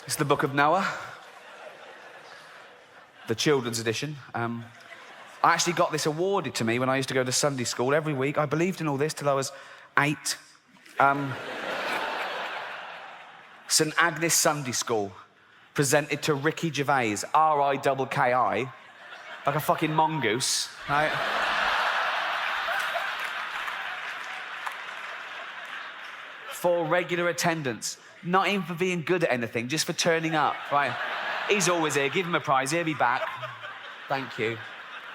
It's the book of Noah, the children's edition. I actually got this awarded to me when I used to go to Sunday school every week. I believed in all this till I was 8. St Agnes Sunday School presented to Ricky Gervais, R-I-K-K-I, like a fucking mongoose, right? For regular attendance, not even for being good at anything, just for turning up, right? He's always here, give him a prize, he'll be back. Thank you,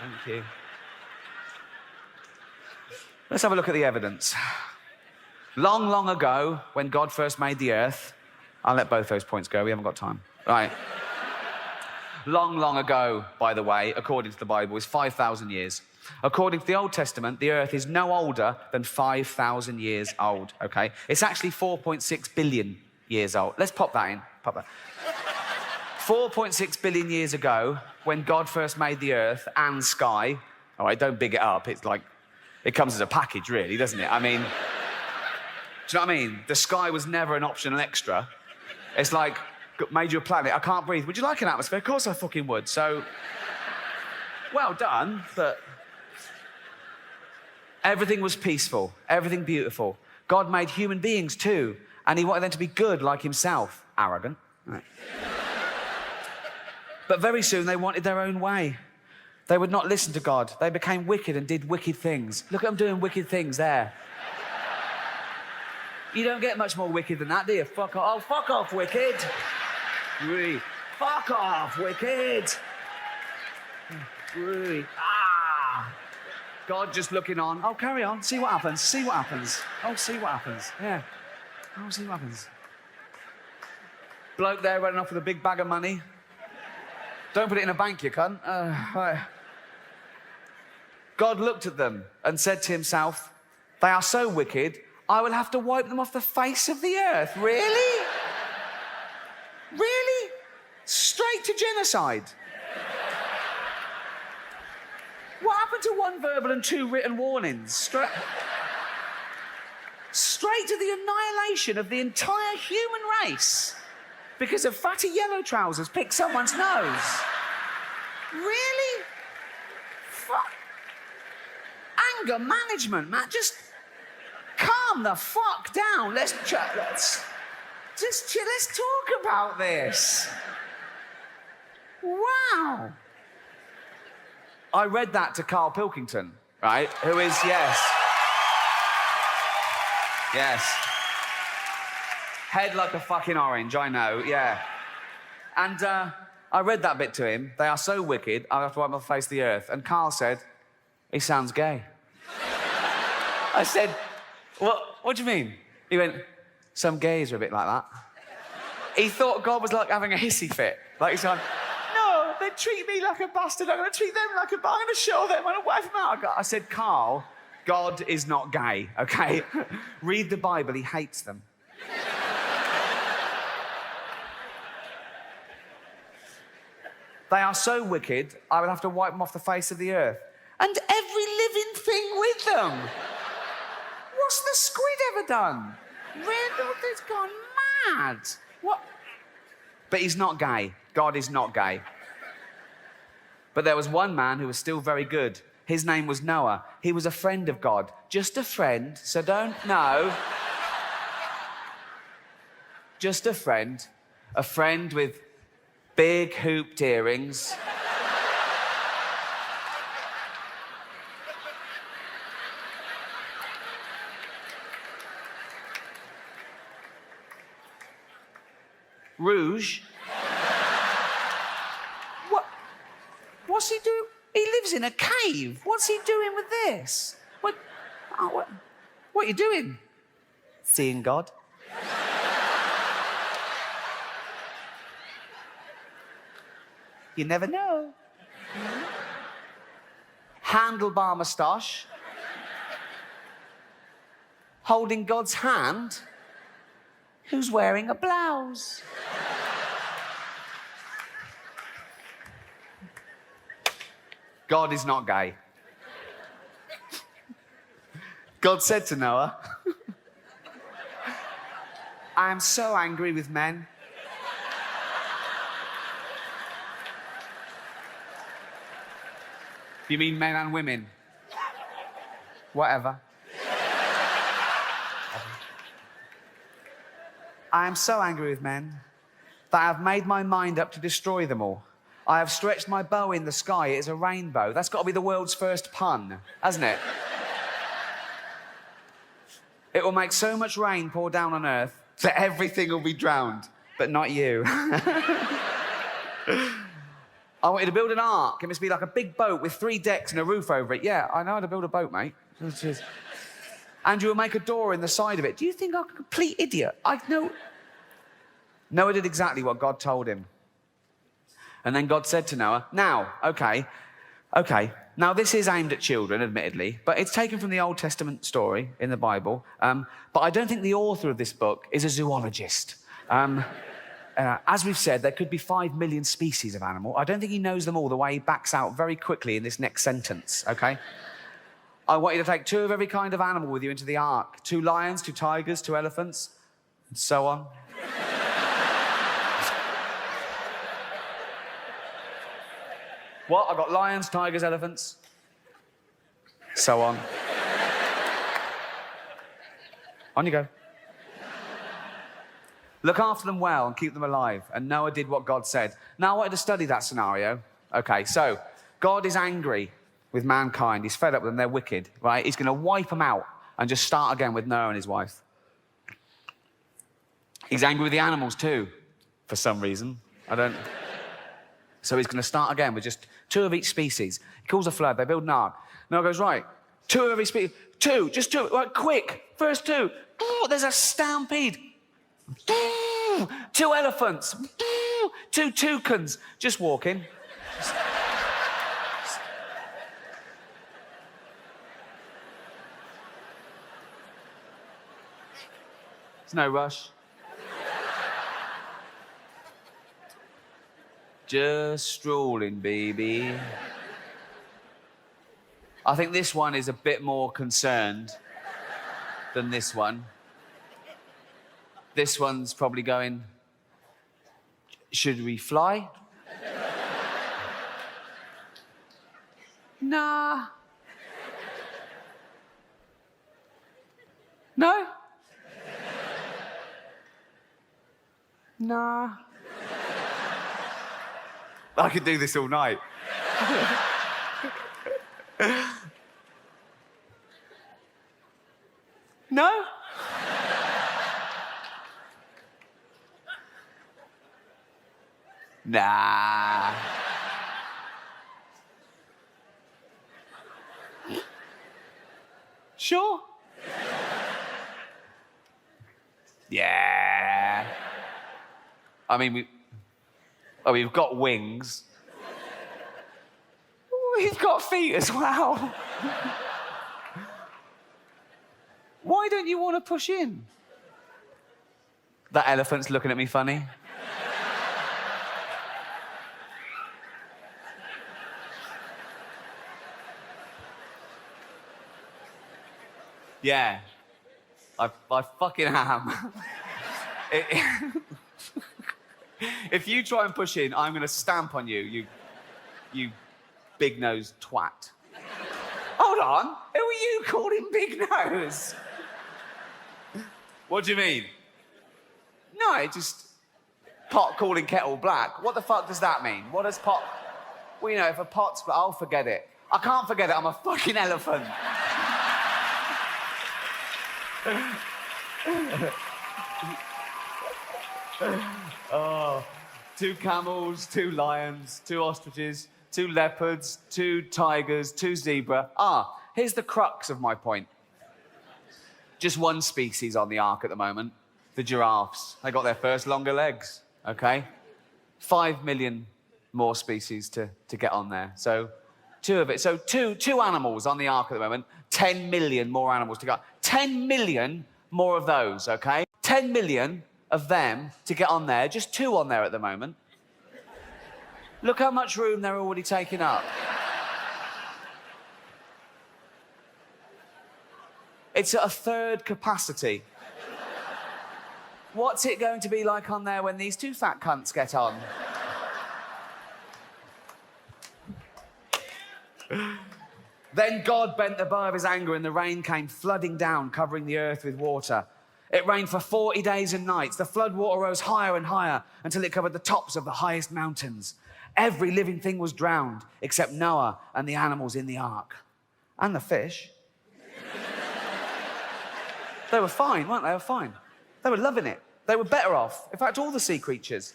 thank you. Let's have a look at the evidence. Long, long ago, when God first made the earth, I'll let both those points go, we haven't got time. Right. Long, long ago, by the way, according to the Bible, is 5,000 years. According to the Old Testament, the earth is no older than 5,000 years old, okay? It's actually 4.6 billion years old. Let's pop that in, pop that. 4.6 billion years ago, when God first made the earth and sky, all right, don't big it up, it's like, it comes as a package, really, doesn't it? I mean, do you know what I mean? The sky was never an optional extra. It's like, made you a planet, I can't breathe. Would you like an atmosphere? Of course I fucking would. So, well done, but everything was peaceful, everything beautiful. God made human beings too, and he wanted them to be good like himself. Arrogant. Right. But very soon they wanted their own way. They would not listen to God. They became wicked and did wicked things. Look at them doing wicked things there. You don't get much more wicked than that, do you? Fuck off. Oh, fuck off, wicked. Really. Fuck off, wicked. Really. Ah. God just looking on. Oh, carry on. See what happens. See what happens. Oh, see what happens. Yeah. Oh, see what happens. Bloke there running off with a big bag of money. Don't put it in a bank, you cunt. Right. God looked at them and said to himself, they are so wicked, I will have to wipe them off the face of the earth. Really? Really? Straight to genocide. What happened to 1 verbal and 2 written warnings? Straight to the annihilation of the entire human race because of fatty yellow trousers picked someone's nose. Really? Fuck. Anger management, man. Just calm the fuck down. Let's talk about this. Wow. I read that to Carl Pilkington, right? Who is, yes. Head like a fucking orange, I know, yeah. And I read that bit to him. They are so wicked, I'll have to wipe my face of the earth. And Carl said, he sounds gay. I said, what do you mean? He went, some gays are a bit like that. He thought God was like having a hissy fit. Like he's going, no, they treat me like a bastard. I'm going to treat them like a bastard. I'm going to show them. I'm going to wipe them out. I said, Carl, God is not gay, okay? Read the Bible. He hates them. They are so wicked, I will have to wipe them off the face of the earth. And every living thing with them. What's the squid ever done? Really? It's gone mad. What? But he's not gay. God is not gay. But there was one man who was still very good. His name was Noah. He was a friend of God. Just a friend, so don't know. Just a friend. A friend with big hooped earrings. Rouge. What's he doing? He lives in a cave. What's he doing with this? What are you doing? Seeing God. You never know. Handlebar moustache. Holding God's hand. Who's wearing a blouse? God is not gay. God said to Noah, I am so angry with men. You mean men and women? Whatever. I am so angry with men that I have made my mind up to destroy them all. I have stretched my bow in the sky. It is a rainbow. That's got to be the world's first pun, hasn't it? It will make so much rain pour down on earth that everything will be drowned, but not you. I want you to build an ark. It must be like a big boat with 3 decks and a roof over it. Yeah, I know how to build a boat, mate. And you will make a door in the side of it. Do you think I'm a complete idiot? I know. Noah did exactly what God told him. And then God said to Noah, now, okay, now this is aimed at children, admittedly, but it's taken from the Old Testament story in the Bible. But I don't think the author of this book is a zoologist. As we've said, there could be 5 million species of animal. I don't think he knows them all, the way he backs out very quickly in this next sentence, okay? I want you to take 2 of every kind of animal with you into the ark. 2 lions, 2 tigers, 2 elephants, and so on. What? I've got lions, tigers, elephants, so on. On you go. Look after them well and keep them alive. And Noah did what God said. Now I want you to study that scenario. Okay, so God is angry with mankind. He's fed up with them. They're wicked, right? He's going to wipe them out and just start again with Noah and his wife. He's angry with the animals too, for some reason. So he's going to start again with just 2 of each species. He calls a flood. They build an ark. Noah goes, right, 2 of every species. 2, just 2. Right, quick, first 2. Ooh, there's a stampede. 2 elephants. 2 toucans. Just walking. There's no rush. Just strolling, baby. I think this one is a bit more concerned than this one. This one's probably going, should we fly? Nah. No? Nah. I could do this all night. No? Nah. Sure? Yeah. I mean, we've got wings. We've got feet as well. Why don't you want to push in? That elephant's looking at me funny. Yeah. I fucking am. If you try and push in, I'm going to stamp on you, you big-nosed twat. Hold on. Who are you calling big nose? What do you mean? No, it just... pot calling kettle black. What the fuck does that mean? What does pot... Well, you know, if a pot's... I'll forget it. I can't forget it. I'm a fucking elephant. Oh, 2 camels, 2 lions, 2 ostriches, 2 leopards, 2 tigers, 2 zebra. Here's the crux of my point. Just 1 species on the ark at the moment, the giraffes. They got their first longer legs, okay? 5 million more species to get on there. So 2 of it. So two animals on the ark at the moment, 10 million more animals to go. 10 million more of those, okay? 10 million of them to get on there, just 2 on there at the moment. Look how much room they're already taking up. It's at a 1/3 capacity. What's it going to be like on there when these 2 fat cunts get on? Then God bent the bow of his anger and the rain came flooding down, covering the earth with water. It rained for 40 days and nights. The flood water rose higher and higher until it covered the tops of the highest mountains. Every living thing was drowned except Noah and the animals in the ark. And the fish. They were fine, weren't they? They were fine. They were loving it. They were better off. In fact, all the sea creatures.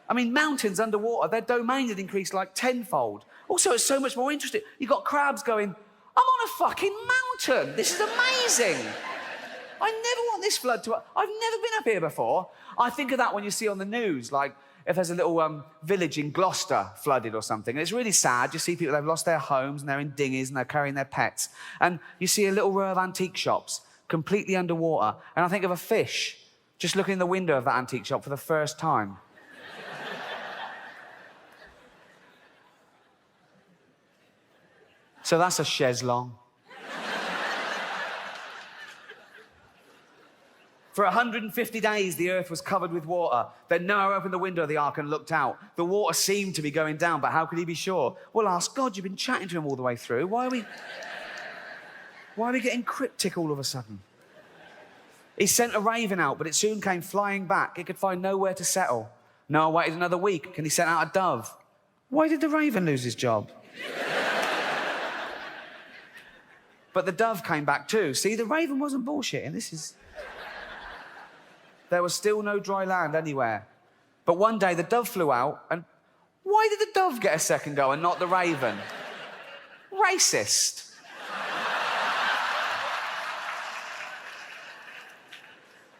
I mean, mountains underwater, their domain had increased like tenfold. Also, it's so much more interesting. You've got crabs going, I'm on a fucking mountain. This is amazing. I never want this flood to... I've never been up here before. I think of that when you see on the news, like if there's a little village in Gloucester flooded or something. And it's really sad. You see people, they've lost their homes and they're in dinghies and they're carrying their pets. And you see a little row of antique shops completely underwater. And I think of a fish just looking in the window of that antique shop for the first time. So that's a chaise longue. For 150 days, the earth was covered with water. Then Noah opened the window of the ark and looked out. The water seemed to be going down, but how could he be sure? Well, ask God. You've been chatting to him all the way through. Why are we getting cryptic all of a sudden? He sent a raven out, but it soon came flying back. It could find nowhere to settle. Noah waited another week, and he sent out a dove. Why did the raven lose his job? But the dove came back too. See, the raven wasn't bullshitting. There was still no dry land anywhere. But one day the dove flew out, and why did the dove get a second go and not the raven? Racist.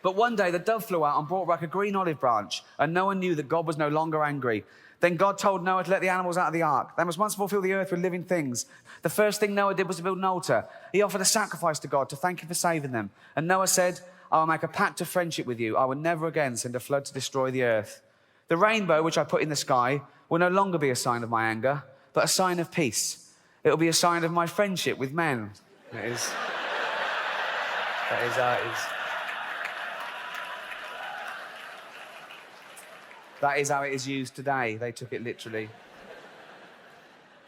But one day the dove flew out and brought back a green olive branch, and Noah knew that God was no longer angry. Then God told Noah to let the animals out of the ark. They must once more fill the earth with living things. The first thing Noah did was to build an altar. He offered a sacrifice to God to thank him for saving them. And Noah said, I will make a pact of friendship with you. I will never again send a flood to destroy the earth. The rainbow, which I put in the sky, will no longer be a sign of my anger, but a sign of peace. It will be a sign of my friendship with men. That is how it is. That is how it is used today. They took it literally.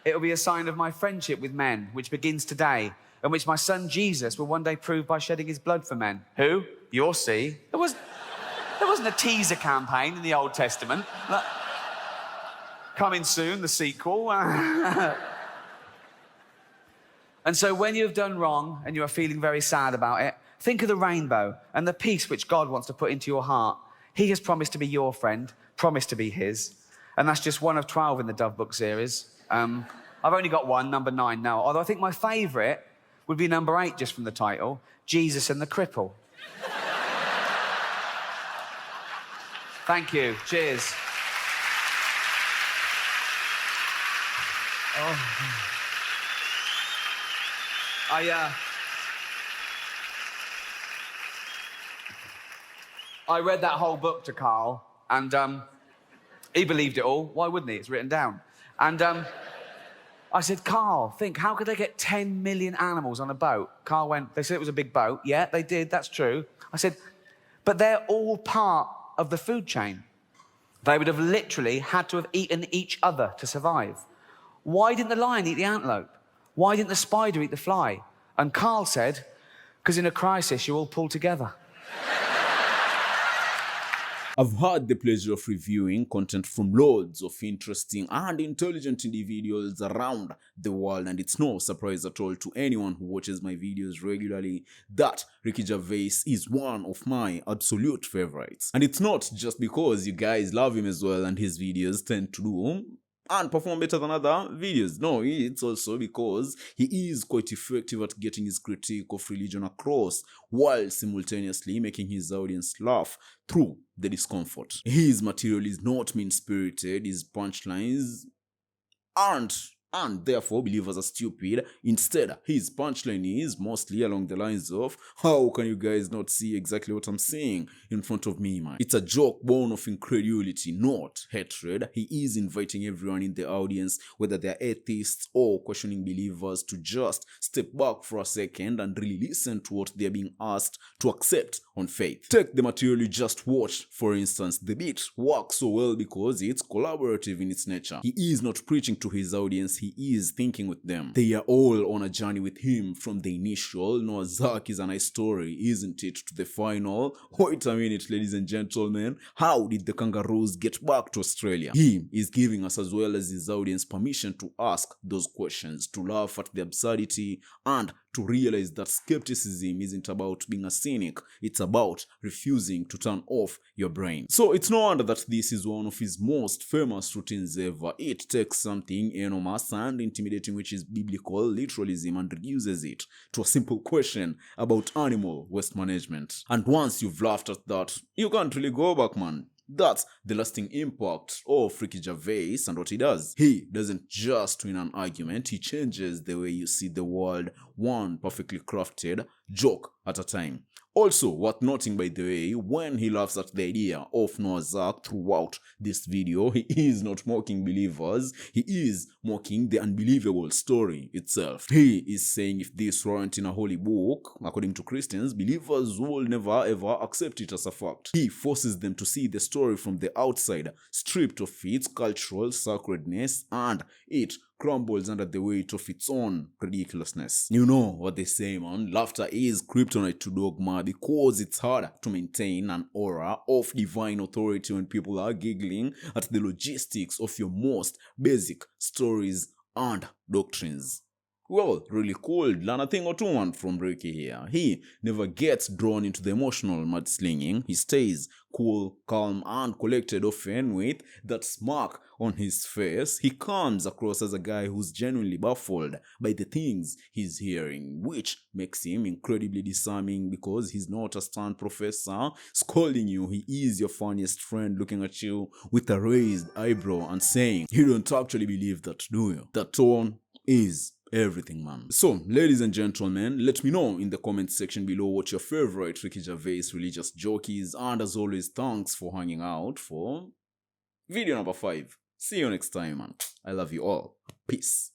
It will be a sign of my friendship with men, which begins today, and which my son Jesus will one day prove by shedding his blood for men. Who? You'll see. There wasn't a teaser campaign in the Old Testament. Coming soon, the sequel. And so when you have done wrong and you are feeling very sad about it, think of the rainbow and the peace which God wants to put into your heart. He has promised to be your friend, promised to be his. And that's just one of 12 in the Dove Book series. I've only got one, number 9 now. Although I think my favourite would be number 8, just from the title, Jesus and the Cripple. Thank you. Cheers. Oh. I read that whole book to Carl, and he believed it all. Why wouldn't he? It's written down. And I said, Carl, think, how could they get 10 million animals on a boat? Carl went, they said it was a big boat. Yeah, they did, that's true. I said, but they're all part of the food chain. They would have literally had to have eaten each other to survive. Why didn't the lion eat the antelope? Why didn't the spider eat the fly? And Carl said, because in a crisis, you all pull together. I've had the pleasure of reviewing content from loads of interesting and intelligent individuals around the world, and it's no surprise at all to anyone who watches my videos regularly that Ricky Gervais is one of my absolute favorites. And it's not just because you guys love him as well and his videos tend to do and perform better than other videos. No, it's also because he is quite effective at getting his critique of religion across while simultaneously making his audience laugh through the discomfort. His material is not mean-spirited, his punchlines aren't and therefore believers are stupid. Instead, his punchline is mostly along the lines of, how can you guys not see exactly what I'm saying in front of me, man? It's a joke born of incredulity, not hatred. He is inviting everyone in the audience, whether they're atheists or questioning believers, to just step back for a second and really listen to what they're being asked to accept on faith. Take the material you just watched, for instance. The beat works so well because it's collaborative in its nature. He is not preaching to his audience, he is thinking with them. They are all on a journey with him from the initial Noah's Ark is a nice story, isn't it, to the final. Wait a minute, ladies and gentlemen, how did the kangaroos get back to Australia? He is giving us, as well as his audience, permission to ask those questions, to laugh at the absurdity, and to realize that skepticism isn't about being a cynic, it's about refusing to turn off your brain. So it's no wonder that this is one of his most famous routines ever. It takes something enormous and intimidating, which is biblical literalism, and reduces it to a simple question about animal waste management. And once you've laughed at that, you can't really go back, man. That's the lasting impact of Ricky Gervais and what he does. He doesn't just win an argument, he changes the way you see the world, one perfectly crafted joke at a time. Also, worth noting, by the way, when he laughs at the idea of Noah's Ark throughout this video, he is not mocking believers, he is mocking the unbelievable story itself. He is saying if this weren't in a holy book, according to Christians, believers will never ever accept it as a fact. He forces them to see the story from the outside, stripped of its cultural sacredness, and it crumbles under the weight of its own ridiculousness. You know what they say, man. Laughter is kryptonite to dogma because it's harder to maintain an aura of divine authority when people are giggling at the logistics of your most basic stories and doctrines. Well, really cool. Learn a thing or two, man, from Ricky here. He never gets drawn into the emotional mudslinging. He stays cool, calm, and collected, often with that smirk on his face. He comes across as a guy who's genuinely baffled by the things he's hearing, which makes him incredibly disarming because he's not a stern professor scolding you. He is your funniest friend looking at you with a raised eyebrow and saying, "You don't actually believe that, do you?" That tone is everything, man. So, ladies and gentlemen, let me know in the comment section below what your favorite Ricky Gervais religious joke is, and as always, thanks for hanging out for video number 5. See you next time, man. I love you all. Peace.